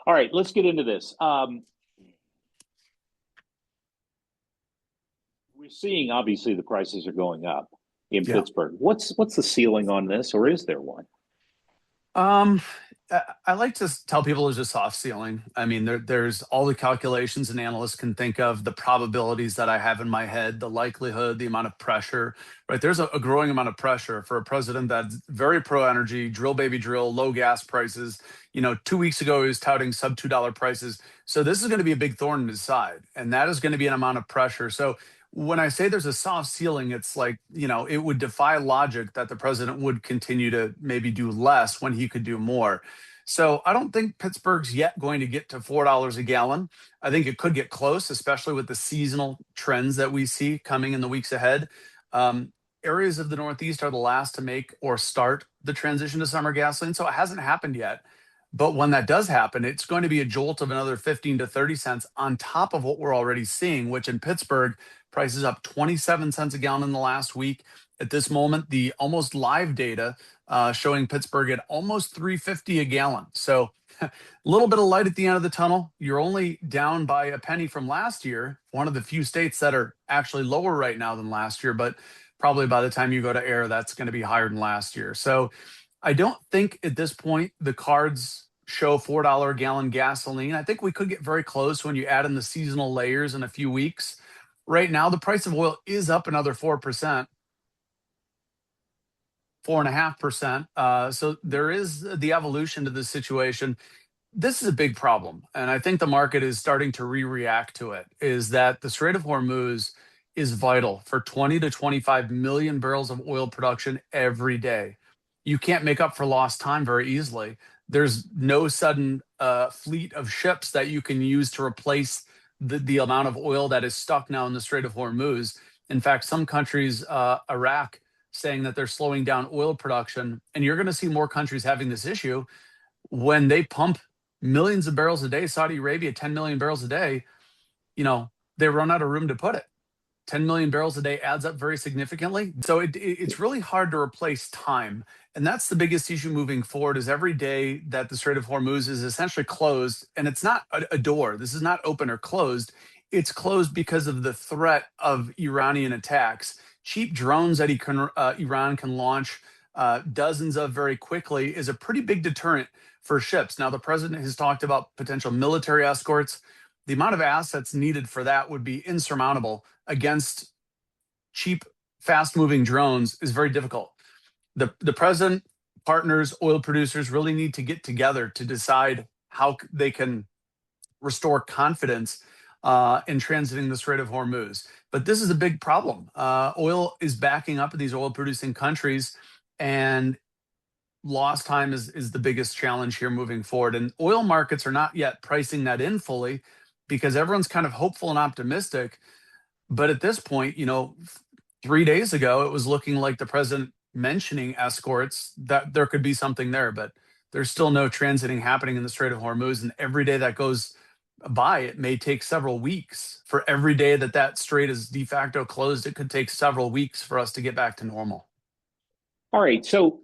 All right, let's get into this. We're seeing obviously the prices are going up in Yeah. Pittsburgh. What's the ceiling on this, or is there one? Um, I like to tell people there's a soft ceiling. I mean, there's all the calculations an analyst can think of, the probabilities that I have in my head, the likelihood, the amount of pressure, right? There's a growing amount of pressure for a president that's very pro energy, drill baby drill, low gas prices. 2 weeks ago, he was touting sub $2 prices. So this is going to be a big thorn in his side, and that is going to be an amount of pressure. So when I say there's a soft ceiling, it's like, it would defy logic that the president would continue to maybe do less when he could do more. So I don't think Pittsburgh's yet going to get to $4 a gallon. I think it could get close, especially with the seasonal trends that we see coming in the weeks ahead. Areas of the Northeast are the last to make or start the transition to summer gasoline, so it hasn't happened yet. But when that does happen, it's going to be a jolt of another 15 to 30 cents on top of what we're already seeing, which in Pittsburgh, prices up 27 cents a gallon in the last week. At this moment, the almost live data showing Pittsburgh at almost 3.50 a gallon. So a little bit of light at the end of the tunnel. You're only down by a penny from last year, one of the few states that are actually lower right now than last year, but probably by the time you go to air, that's going to be higher than last year. So I don't think at this point the cards show $4 a gallon gasoline. I think we could get very close when you add in the seasonal layers in a few weeks. Right now, the price of oil is up another 4%, 4.5%. So there is the evolution to this situation. This is a big problem, and I think the market is starting to react to it, is that the Strait of Hormuz is vital for 20 to 25 million barrels of oil production every day. You can't make up for lost time very easily. There's no sudden fleet of ships that you can use to replace the amount of oil that is stuck now in the Strait of Hormuz. In fact, some countries, Iraq, saying that they're slowing down oil production. And you're going to see more countries having this issue when they pump millions of barrels a day. Saudi Arabia, 10 million barrels a day, they run out of room to put it. 10 million barrels a day adds up very significantly. So it's really hard to replace time. And that's the biggest issue moving forward, is every day that the Strait of Hormuz is essentially closed, and it's not a door. This is not open or closed. It's closed because of the threat of Iranian attacks. Cheap drones that Iran can launch dozens of very quickly is a pretty big deterrent for ships. Now, the president has talked about potential military escorts. The amount of assets needed for that would be insurmountable against cheap, fast-moving drones is very difficult. The president, partners, oil producers really need to get together to decide how they can restore confidence in transiting the Strait of Hormuz. But this is a big problem. Oil is backing up in these oil-producing countries, and lost time is the biggest challenge here moving forward. And oil markets are not yet pricing that in fully because everyone's kind of hopeful and optimistic. But at this point, 3 days ago, it was looking like the president mentioning escorts, that there could be something there, but there's still no transiting happening in the Strait of Hormuz. And every day that goes by, it may take several weeks. For every day that strait is de facto closed, it could take several weeks for us to get back to normal. All right, so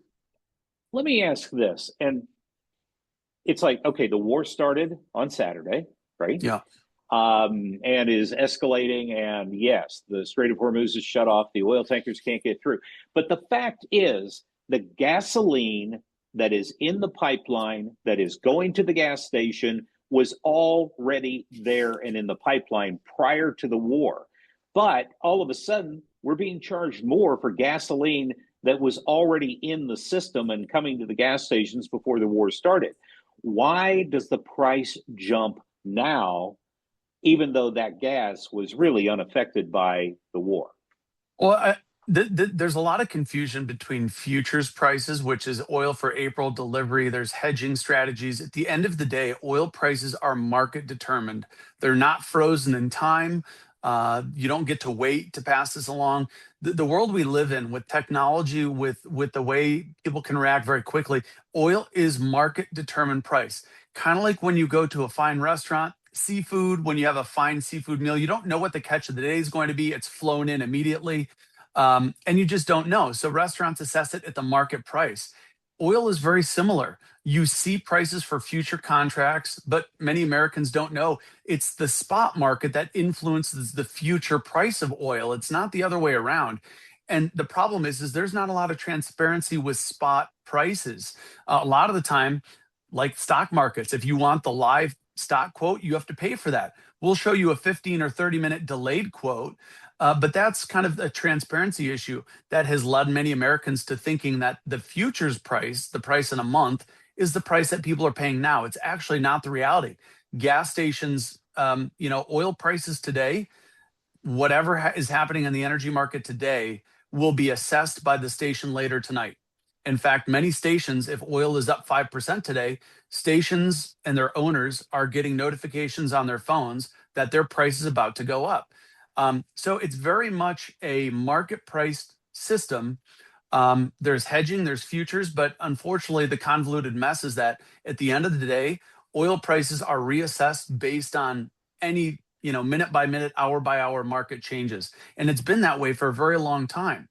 let me ask this. And it's like, okay, the war started on Saturday, right? Yeah. And is escalating. And yes, the Strait of Hormuz is shut off. The oil tankers can't get through. But the fact is, the gasoline that is in the pipeline that is going to the gas station was already there and in the pipeline prior to the war. But all of a sudden, we're being charged more for gasoline that was already in the system and coming to the gas stations before the war started. Why does the price jump now, even though that gas was really unaffected by the war? Well, there's a lot of confusion between futures prices, which is oil for April delivery. There's hedging strategies. At the end of the day, oil prices are market determined. They're not frozen in time. You don't get to wait to pass this along. The world we live in, with technology, with the way people can react very quickly, oil is market determined price. Kind of like when you go to a fine restaurant, seafood, when you have a fine seafood meal, you don't know what the catch of the day is going to be. It's flown in immediately. And you just don't know. So restaurants assess it at the market price. Oil is very similar. You see prices for future contracts, but many Americans don't know it's the spot market that influences the future price of oil. It's not the other way around. And the problem is there's not a lot of transparency with spot prices. A lot of the time, like stock markets, if you want the live stock quote, you have to pay for that. We'll show you a 15 or 30-minute delayed quote, but that's kind of a transparency issue that has led many Americans to thinking that the futures price, the price in a month, is the price that people are paying now. It's actually not the reality. Gas stations, oil prices today, whatever is happening in the energy market today will be assessed by the station later tonight. In fact, many stations, if oil is up 5% today, stations and their owners are getting notifications on their phones that their price is about to go up. So it's very much a market priced system. There's hedging, there's futures, but unfortunately, the convoluted mess is that at the end of the day, oil prices are reassessed based on any minute by minute, hour by hour market changes, and it's been that way for a very long time.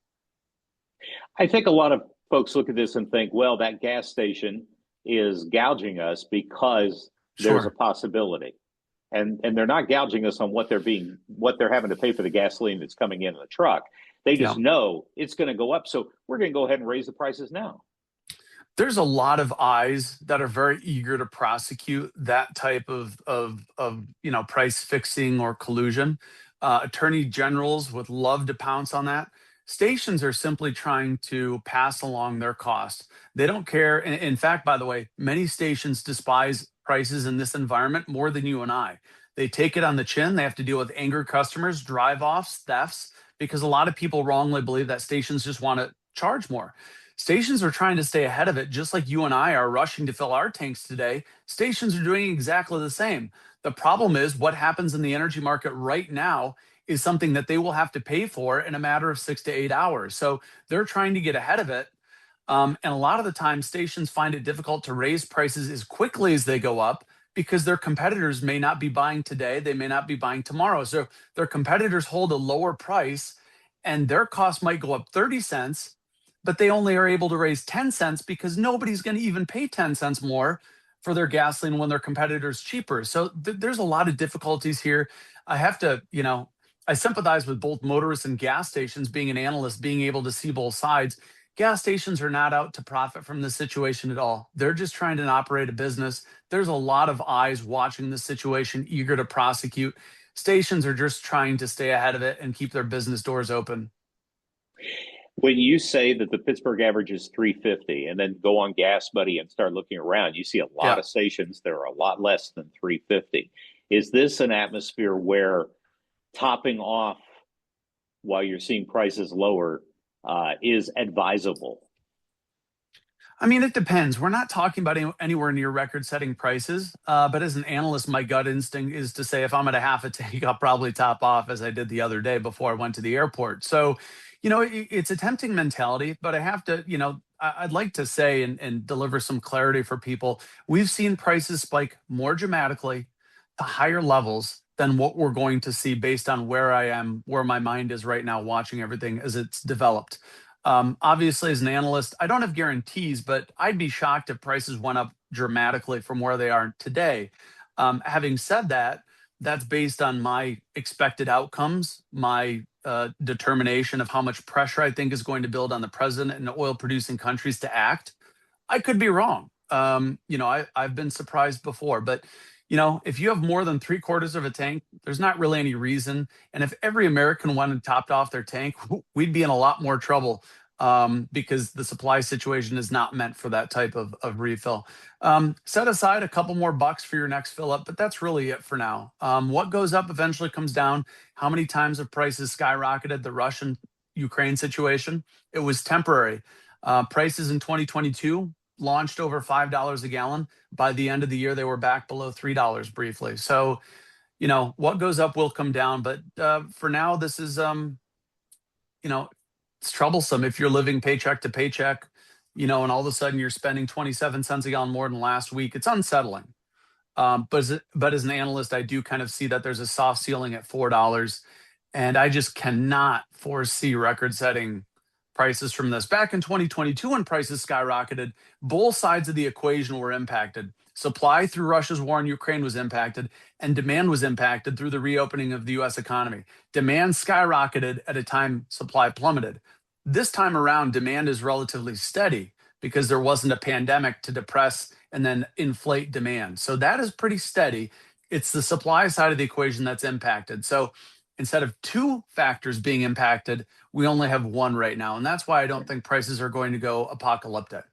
I think a lot of folks look at this and think, well, that gas station is gouging us because there's a possibility. And they're not gouging us on what they're having to pay for the gasoline that's coming in the truck. They just know it's going to go up. So we're going to go ahead and raise the prices now. There's a lot of eyes that are very eager to prosecute that type of price fixing or collusion. Attorney generals would love to pounce on that. Stations are simply trying to pass along their costs. They don't care. In fact, by the way, many stations despise prices in this environment more than you and I. They take it on the chin. They have to deal with angry customers, drive-offs, thefts, because a lot of people wrongly believe that stations just want to charge more. Stations are trying to stay ahead of it, just like you and I are rushing to fill our tanks today. Stations are doing exactly the same. The problem is what happens in the energy market right now is something that they will have to pay for in a matter of 6 to 8 hours. So they're trying to get ahead of it. And a lot of the time, stations find it difficult to raise prices as quickly as they go up because their competitors may not be buying today. They may not be buying tomorrow. So their competitors hold a lower price and their cost might go up 30 cents, but they only are able to raise 10 cents because nobody's going to even pay 10 cents more for their gasoline when their competitor's cheaper. So there's a lot of difficulties here. I have to, I sympathize with both motorists and gas stations. Being an analyst, being able to see both sides, gas stations are not out to profit from this situation at all. They're just trying to operate a business. There's a lot of eyes watching this situation, eager to prosecute. Stations are just trying to stay ahead of it and keep their business doors open. When you say that the Pittsburgh average is 350 and then go on GasBuddy and start looking around, you see a lot of stations that are a lot less than 350. Is this an atmosphere where topping off while you're seeing prices lower is advisable? I mean, it depends. We're not talking about anywhere near record-setting prices, but as an analyst, my gut instinct is to say if I'm at a half a tank, I'll probably top off as I did the other day before I went to the airport. So, it's a tempting mentality, but I have to, I'd like to say and deliver some clarity for people. We've seen prices spike more dramatically to higher levels than what we're going to see based on where I am, where my mind is right now, watching everything as it's developed. Obviously, as an analyst, I don't have guarantees, but I'd be shocked if prices went up dramatically from where they are today. Having said that, that's based on my expected outcomes, my determination of how much pressure I think is going to build on the president and oil-producing countries to act. I could be wrong. I've been surprised before, but if you have more than 3/4 of a tank, there's not really any reason. And if every American wanted topped off their tank, we'd be in a lot more trouble because the supply situation is not meant for that type of refill. Set aside a couple more bucks for your next fill up, but that's really it for now. What goes up eventually comes down. How many times have prices skyrocketed? The Russian-Ukraine situation, it was temporary. Prices in 2022 launched over $5 a gallon. By the end of the year, they were back below $3 briefly. So, what goes up will come down. But for now, this is, it's troublesome if you're living paycheck to paycheck, and all of a sudden you're spending 27 cents a gallon more than last week. It's unsettling. But as an analyst, I do kind of see that there's a soft ceiling at $4. And I just cannot foresee record-setting prices from this. Back in 2022, when prices skyrocketed, both sides of the equation were impacted. Supply through Russia's war in Ukraine was impacted, and demand was impacted through the reopening of the U.S. economy. Demand skyrocketed at a time supply plummeted. This time around, demand is relatively steady because there wasn't a pandemic to depress and then inflate demand. So that is pretty steady. It's the supply side of the equation that's impacted. So instead of two factors being impacted, we only have one right now. And that's why I don't think prices are going to go apocalyptic.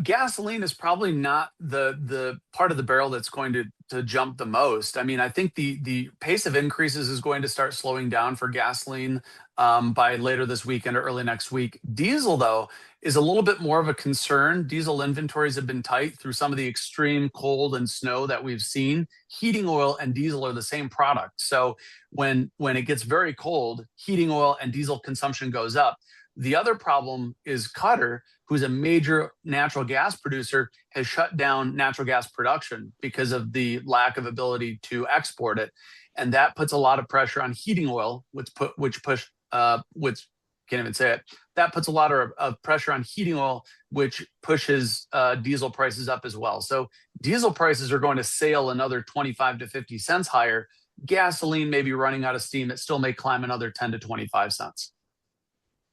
Gasoline is probably not the part of the barrel that's going to jump the most. I mean, I think the pace of increases is going to start slowing down for gasoline by later this week and early next week. Diesel, though, is a little bit more of a concern. Diesel inventories have been tight through some of the extreme cold and snow that we've seen. Heating oil and diesel are the same product. So when it gets very cold, heating oil and diesel consumption goes up. The other problem is Qatar, who's a major natural gas producer, has shut down natural gas production because of the lack of ability to export it. And that puts a lot of pressure on heating oil, which can't even say it. That puts a lot of pressure on heating oil, which pushes diesel prices up as well. So diesel prices are going to sail another 25 to 50 cents higher. Gasoline may be running out of steam. It still may climb another 10 to 25 cents.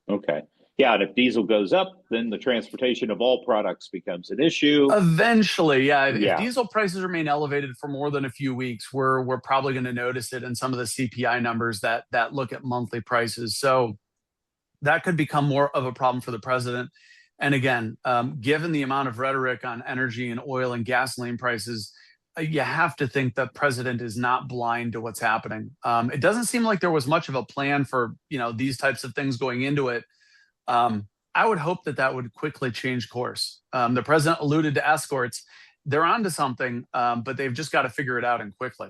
Okay. Yeah, and if diesel goes up, then the transportation of all products becomes an issue. Eventually, yeah. If diesel prices remain elevated for more than a few weeks, we're probably going to notice it in some of the CPI numbers that look at monthly prices. So that could become more of a problem for the president. And again, given the amount of rhetoric on energy and oil and gasoline prices, you have to think the president is not blind to what's happening. It doesn't seem like there was much of a plan for these types of things going into it. I would hope that would quickly change course. The president alluded to escorts. They're onto something, but they've just got to figure it out and quickly.